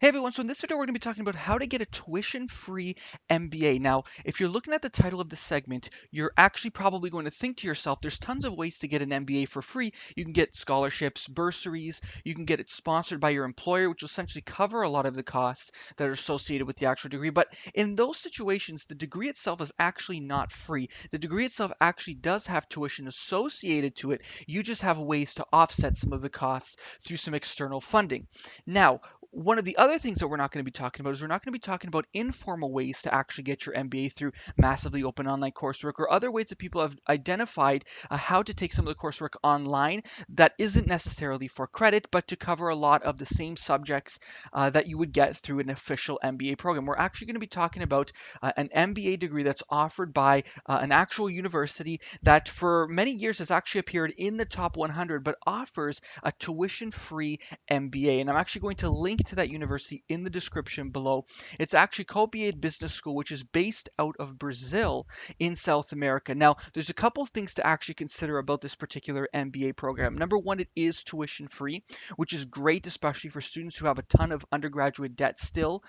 Hey everyone, so in this video we're going to be talking about how to get a tuition-free MBA. Now, if you're looking at the title of this segment, you're actually probably going to think to yourself, there's tons of ways to get an MBA for free. You can get scholarships, bursaries, you can get it sponsored by your employer, which will essentially cover a lot of the costs that are associated with the actual degree. But in those situations, the degree itself is actually not free. The degree itself actually does have tuition associated to it. You just have ways to offset some of the costs through some external funding. Now, one of the other things that we're not going to be talking about is we're not going to be talking about informal ways to actually get your MBA through massively open online coursework or other ways that people have identified how to take some of the coursework online that isn't necessarily for credit, but to cover a lot of the same subjects that you would get through an official MBA program. We're actually going to be talking about an MBA degree that's offered by an actual university that for many years has actually appeared in the top 100, but offers a tuition-free MBA. And I'm actually going to link to that university in the description below. It's actually Coppead Business School, which is based out of Brazil in South America. Now, there's a couple of things to actually consider about this particular MBA program. Number one, it is tuition free, which is great, especially for students who have a ton of undergraduate debt still.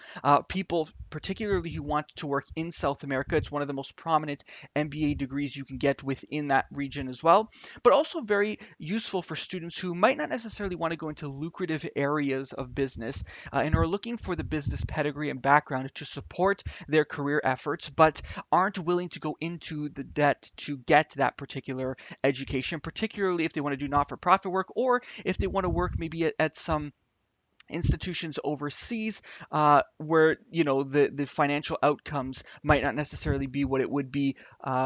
People, particularly who want to work in South America, it's one of the most prominent MBA degrees you can get within that region as well, but also very useful for students who might not necessarily want to go into lucrative areas of business and are looking for the business pedigree and background to support their career efforts, but aren't willing to go into the debt to get that particular education, particularly if they want to do not-for-profit work or if they want to work maybe at some institutions overseas where the financial outcomes might not necessarily be what it would be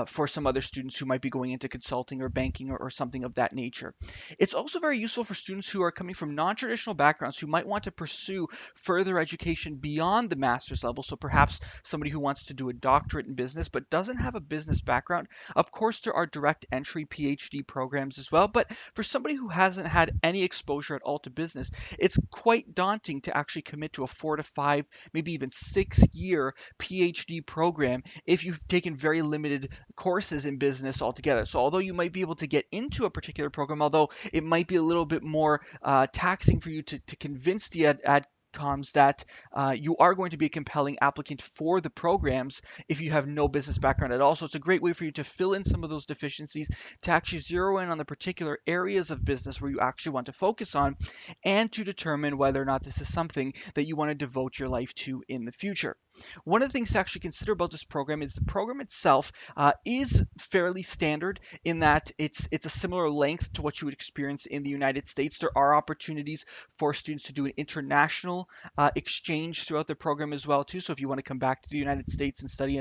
for some other students who might be going into consulting or banking or something of that nature. It's also very useful for students who are coming from non-traditional backgrounds who might want to pursue further education beyond the master's level. So perhaps somebody who wants to do a doctorate in business but doesn't have a business background. Of course, there are direct entry PhD programs as well, but for somebody who hasn't had any exposure at all to business, it's quite daunting to actually commit to a 4 to 5, maybe even 6 year PhD program if you've taken very limited courses in business altogether. So although you might be able to get into a particular program, although it might be a little bit more taxing for you to convince the adcoms that you are going to be a compelling applicant for the programs if you have no business background at all. So it's a great way for you to fill in some of those deficiencies, to actually zero in on the particular areas of business where you actually want to focus on, and to determine whether or not this is something that you want to devote your life to in the future. One of the things to actually consider about this program is the program itself is fairly standard in that it's a similar length to what you would experience in the United States. There are opportunities for students to do an international exchange throughout the program as well too. So if you want to come back to the United States and study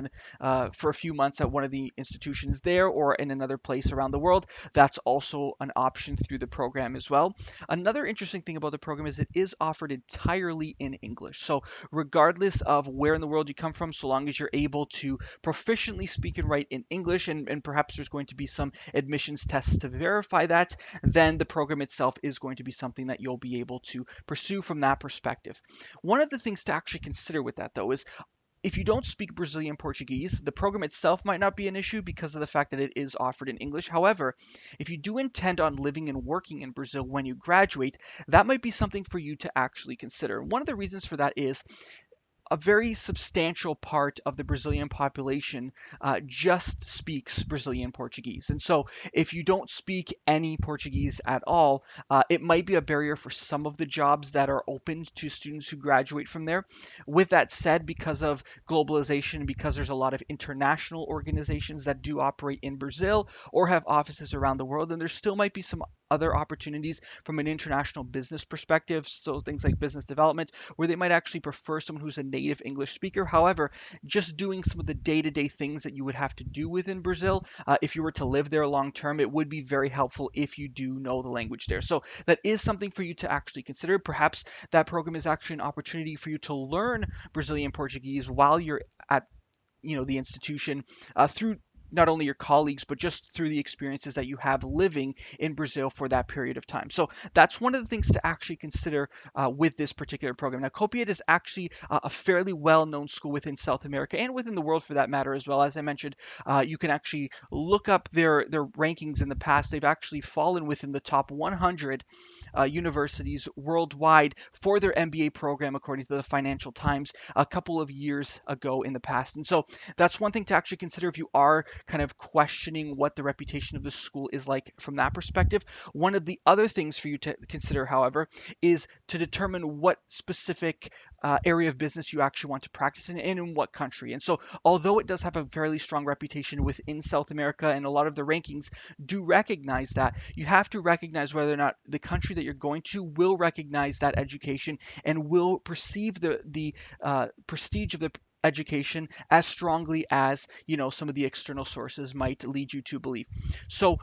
for a few months at one of the institutions there or in another place around the world, that's also an option through the program as well. Another interesting thing about the program is it is offered entirely in English. So regardless of where in the world you come from, so long as you're able to proficiently speak and write in English, and perhaps there's going to be some admissions tests to verify that, then the program itself is going to be something that you'll be able to pursue from that perspective. One of the things to actually consider with that, though, is if you don't speak Brazilian Portuguese, the program itself might not be an issue because of the fact that it is offered in English. However, if you do intend on living and working in Brazil when you graduate, that might be something for you to actually consider. One of the reasons for that is a very substantial part of the Brazilian population just speaks Brazilian Portuguese. And so if you don't speak any Portuguese at all, it might be a barrier for some of the jobs that are open to students who graduate from there. With that said, because of globalization, because there's a lot of international organizations that do operate in Brazil or have offices around the world, then there still might be some other opportunities from an international business perspective. So things like business development, where they might actually prefer someone who's a native English speaker. However, just doing some of the day-to-day things that you would have to do within Brazil, if you were to live there long term, it would be very helpful if you do know the language there. So that is something for you to actually consider. Perhaps that program is actually an opportunity for you to learn Brazilian Portuguese while you're at the institution through not only your colleagues, but just through the experiences that you have living in Brazil for that period of time. So that's one of the things to actually consider with this particular program. Now, Coppead is actually a fairly well-known school within South America and within the world for that matter as well. As I mentioned, you can actually look up their rankings in the past. They've actually fallen within the top 100 universities worldwide for their MBA program, according to the Financial Times, a couple of years ago in the past. And so that's one thing to actually consider if you are kind of questioning what the reputation of the school is like from that perspective. One of the other things for you to consider, however, is to determine what specific area of business you actually want to practice in and in what country. And so, although it does have a fairly strong reputation within South America and a lot of the rankings do recognize that, you have to recognize whether or not the country that you're going to will recognize that education and will perceive the prestige of the education as strongly as some of the external sources might lead you to believe. So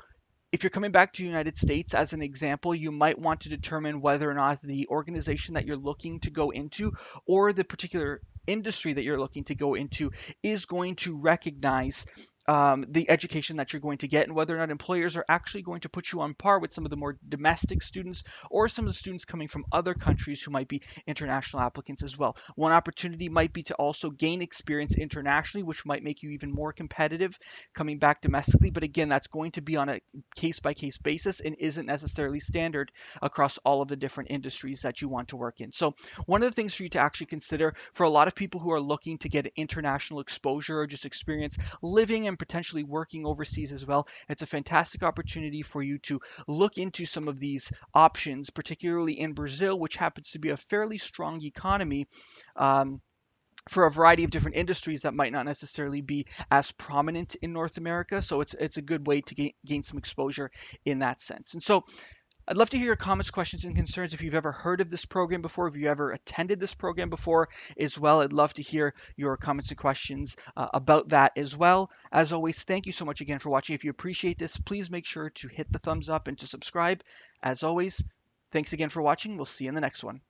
if you're coming back to the United States as an example, you might want to determine whether or not the organization that you're looking to go into or the particular industry that you're looking to go into is going to recognize the education that you're going to get and whether or not employers are actually going to put you on par with some of the more domestic students or some of the students coming from other countries who might be international applicants as well. One opportunity might be to also gain experience internationally, which might make you even more competitive coming back domestically. But again, that's going to be on a case by case basis and isn't necessarily standard across all of the different industries that you want to work in. So, one of the things for you to actually consider for a lot of people who are looking to get international exposure or just experience living and potentially working overseas as well, it's a fantastic opportunity for you to look into some of these options, particularly in Brazil, which happens to be a fairly strong economy. For a variety of different industries that might not necessarily be as prominent in North America. So it's a good way to gain some exposure in that sense. And so I'd love to hear your comments, questions, and concerns. If you've ever heard of this program before, if you ever attended this program before as well, I'd love to hear your comments and questions about that as well. As always, thank you so much again for watching. If you appreciate this, please make sure to hit the thumbs up and to subscribe. As always, thanks again for watching. We'll see you in the next one.